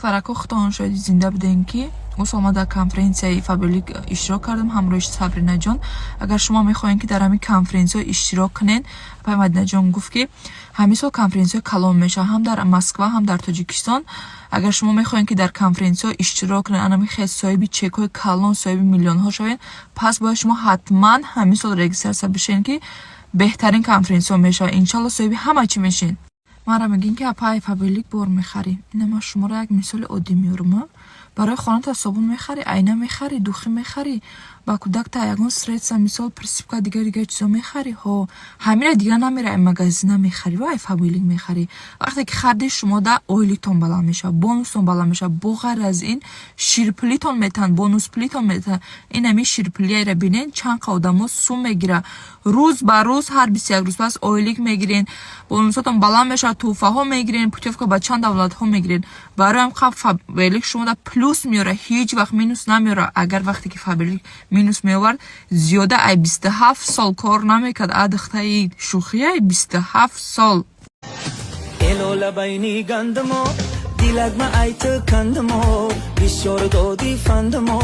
фарако худон шояди зинда будем ки уз ма дар конференсияи Фаберлик иштирок кардам ҳамроҳи Сабринаҷон. Агар шумо мехоҳед ки дар ҳамин конференсия иштирок кунед, пай Мадинаҷон гуфт ки ҳамин сол конференсия калон мешавад ҳам дар Москва, ҳам дар Тоҷикистон. Агар шумо мехоҳед ки дар конференсия иштирок кунед, анами хел соҳиби чекҳои калон, соҳиби миллионҳо шавед, пас бояд шумо ҳатман ҳамин сол регистрация бишен ки беҳтарин конференсия мешавад. Иншалло соҳиби ҳама чӣ мешин. Мара мегин ки апай Фаберлик бор мехарӣ. Ина ман шуморо як мисоли оддӣ меорам. Барои хоната собун мехарӣ, айна мехарӣ, духӣ мехарӣ, ба кӯдакта ягон средства мисол присипка дигар чизо мехарӣ. Ҳо ҳамира дигар намеравӣ магазина мехарӣ, ва Фаберлик мехарӣ. Вақте ки харди шумо да ойлитон баланд мешавад, бонустон баланд мешавад. Бо ғайр аз ин ширпулитон метан, бонус пулитон метан. Ин ами ширпулиро бинен чанқа одамо сум мегира. Рӯз ба рӯз ҳар 21 рӯз пас ойлик мегирен, бонусотон баланд мешавад, туҳфаҳо мегирен, путевка ба чанд давлатҳо мегирен. Барои ҳам Фаберлик шумо да плюс меора, ҳеҷ вақт минус намеора. Агар вақте ки Фаберлик минус меовард, зиёда ай 27 сол кор намекард. Адахтаи шухия 27 сол. Elola bayni gandmo dilagma aytı kandmo bisyor dodi fandmo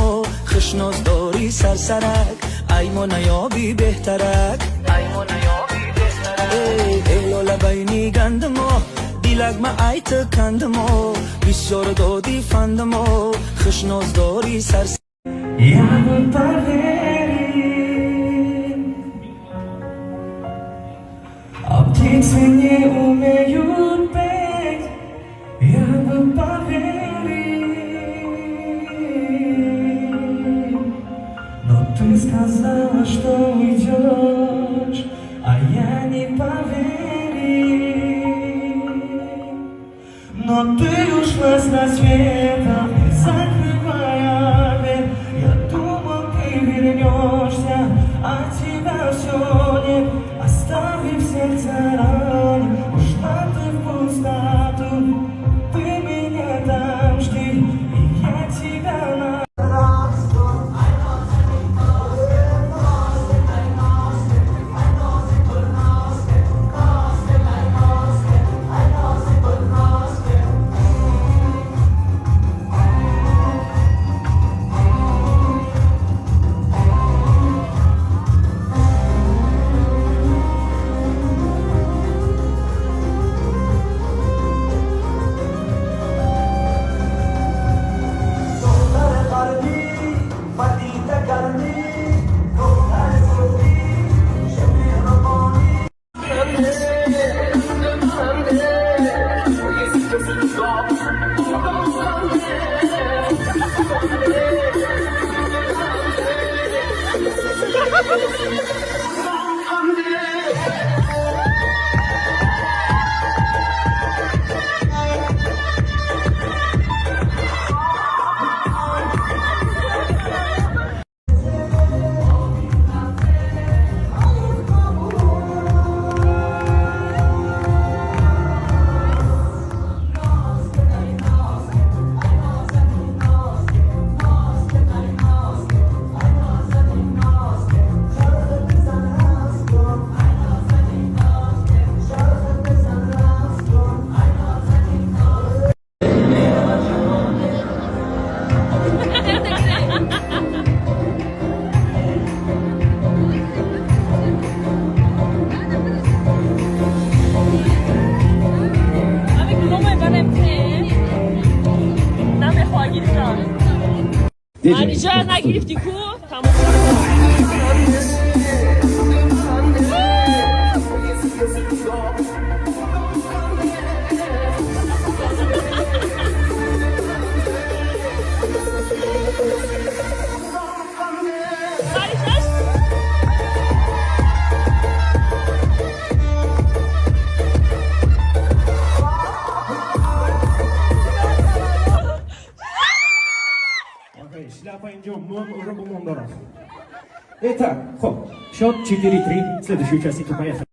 khishnoz dori sarsarak aymona yobi behtarak aymona yobi behtarak elola bayni gandmo dilagma aytı kandmo bisyor dodi fandmo khishnoz dori sarsarak Птицы не умеют петь, я бы поверил. Но ты сказала, что уйдешь, а я не поверил. Но ты ушла с рассветом, закрывая дверь. Я думал, ты вернешься, а тебя все нет. Оставив сердце раны, ушла ты в пустоту. Ты меня там жди, и я тебя на... Ayrıca نگرفتی کو تمام Шляпа инжо, мон уже бумон дорас. Итак, хоп, счет 4-3, следующий участник поехали.